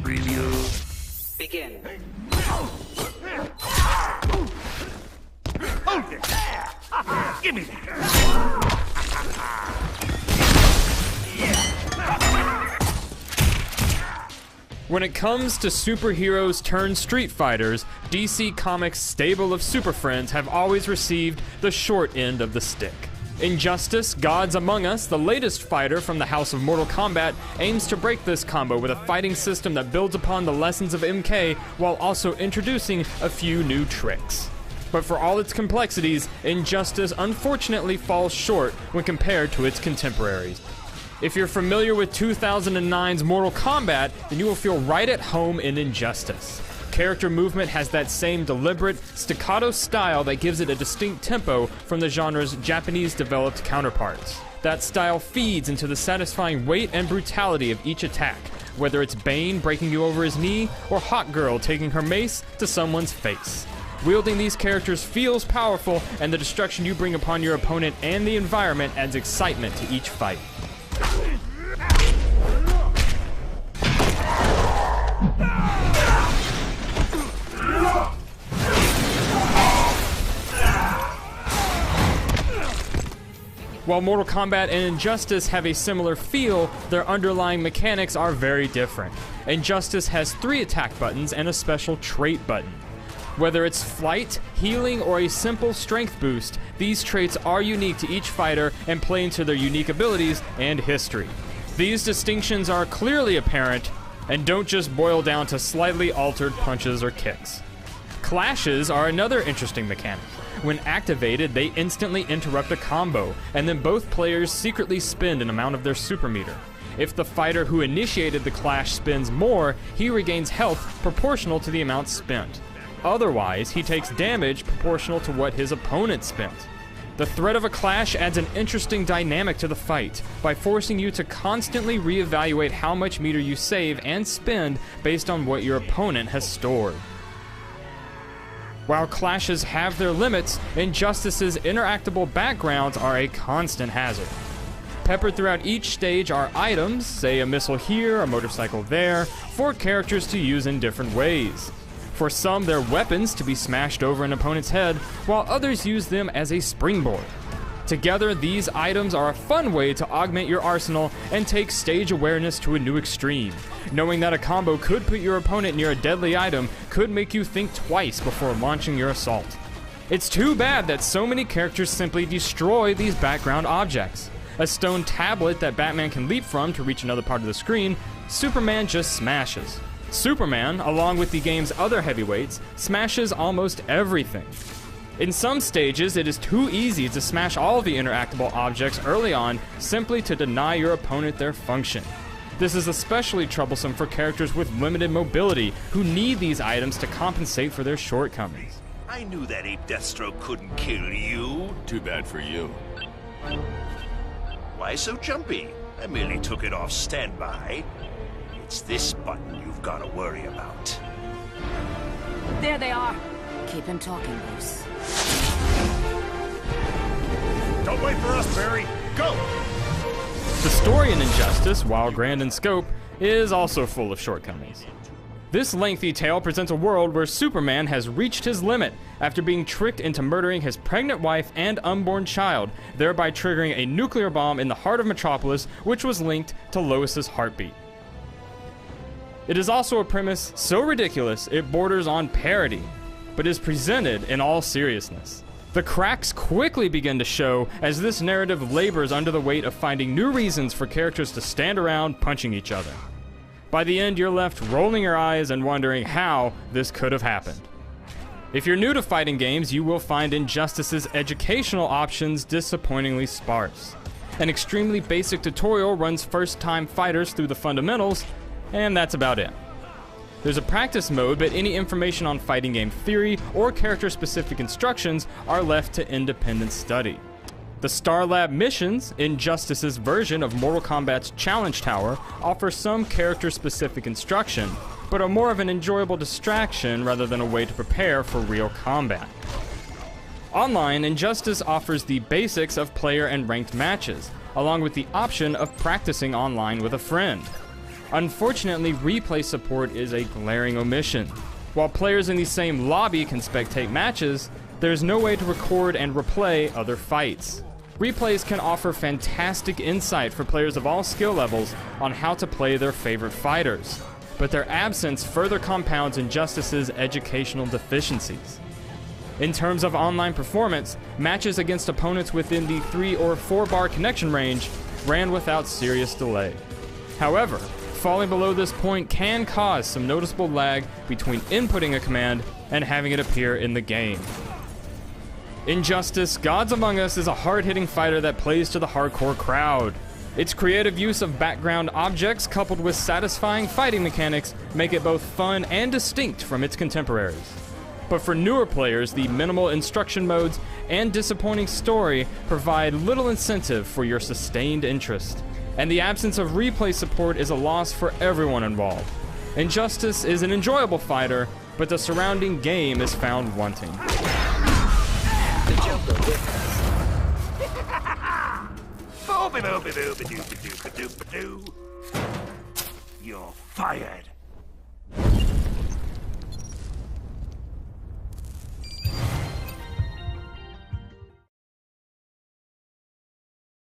preview. Begin. Hold it! Give me that! When it comes to superheroes turned Street Fighters, DC Comics' stable of Super Friends have always received the short end of the stick. Injustice: Gods Among Us, the latest fighter from the House of Mortal Kombat, aims to break this combo with a fighting system that builds upon the lessons of MK while also introducing a few new tricks. But for all its complexities, Injustice unfortunately falls short when compared to its contemporaries. If you're familiar with 2009's Mortal Kombat, then you will feel right at home in Injustice. Character movement has that same deliberate, staccato style that gives it a distinct tempo from the genre's Japanese-developed counterparts. That style feeds into the satisfying weight and brutality of each attack, whether it's Bane breaking you over his knee or Hawkgirl taking her mace to someone's face. Wielding these characters feels powerful, and the destruction you bring upon your opponent and the environment adds excitement to each fight. While Mortal Kombat and Injustice have a similar feel, their underlying mechanics are very different. Injustice has 3 attack buttons and a special trait button. Whether it's flight, healing, or a simple strength boost, these traits are unique to each fighter and play into their unique abilities and history. These distinctions are clearly apparent and don't just boil down to slightly altered punches or kicks. Clashes are another interesting mechanic. When activated, they instantly interrupt a combo, and then both players secretly spend an amount of their super meter. If the fighter who initiated the clash spends more, he regains health proportional to the amount spent. Otherwise, he takes damage proportional to what his opponent spent. The threat of a clash adds an interesting dynamic to the fight by forcing you to constantly reevaluate how much meter you save and spend based on what your opponent has stored. While clashes have their limits, Injustice's interactable backgrounds are a constant hazard. Peppered throughout each stage are items, say a missile here, a motorcycle there, for characters to use in different ways. For some, they're weapons to be smashed over an opponent's head, while others use them as a springboard. Together, these items are a fun way to augment your arsenal and take stage awareness to a new extreme. Knowing that a combo could put your opponent near a deadly item could make you think twice before launching your assault. It's too bad that so many characters simply destroy these background objects. A stone tablet that Batman can leap from to reach another part of the screen, Superman just smashes. Superman, along with the game's other heavyweights, smashes almost everything. In some stages, it is too easy to smash all the interactable objects early on simply to deny your opponent their function. This is especially troublesome for characters with limited mobility who need these items to compensate for their shortcomings. I knew that ape Deathstroke couldn't kill you. Too bad for you. Why so jumpy? I merely took it off standby. It's this button you've got to worry about. There they are. Keep him talking, Bruce. Don't wait for us, Barry. Go! The story in Injustice, while grand in scope, is also full of shortcomings. This lengthy tale presents a world where Superman has reached his limit after being tricked into murdering his pregnant wife and unborn child, thereby triggering a nuclear bomb in the heart of Metropolis, which was linked to Lois's heartbeat. It is also a premise so ridiculous it borders on parody, but is presented in all seriousness. The cracks quickly begin to show as this narrative labors under the weight of finding new reasons for characters to stand around punching each other. By the end, you're left rolling your eyes and wondering how this could have happened. If you're new to fighting games, you will find Injustice's educational options disappointingly sparse. An extremely basic tutorial runs first-time fighters through the fundamentals, and that's about it. There's a practice mode, but any information on fighting game theory or character-specific instructions are left to independent study. The Star Lab missions, Injustice's version of Mortal Kombat's Challenge Tower, offer some character-specific instruction, but are more of an enjoyable distraction rather than a way to prepare for real combat. Online, Injustice offers the basics of player and ranked matches, along with the option of practicing online with a friend. Unfortunately, replay support is a glaring omission. While players in the same lobby can spectate matches, there's no way to record and replay other fights. Replays can offer fantastic insight for players of all skill levels on how to play their favorite fighters, but their absence further compounds Injustice's educational deficiencies. In terms of online performance, matches against opponents within the 3 or 4 bar connection range ran without serious delay. However, falling below this point can cause some noticeable lag between inputting a command and having it appear in the game. Injustice: Gods Among Us is a hard-hitting fighter that plays to the hardcore crowd. Its creative use of background objects coupled with satisfying fighting mechanics make it both fun and distinct from its contemporaries. But for newer players, the minimal instruction modes and disappointing story provide little incentive for your sustained interest, and the absence of replay support is a loss for everyone involved. Injustice is an enjoyable fighter, but the surrounding game is found wanting. You're fired.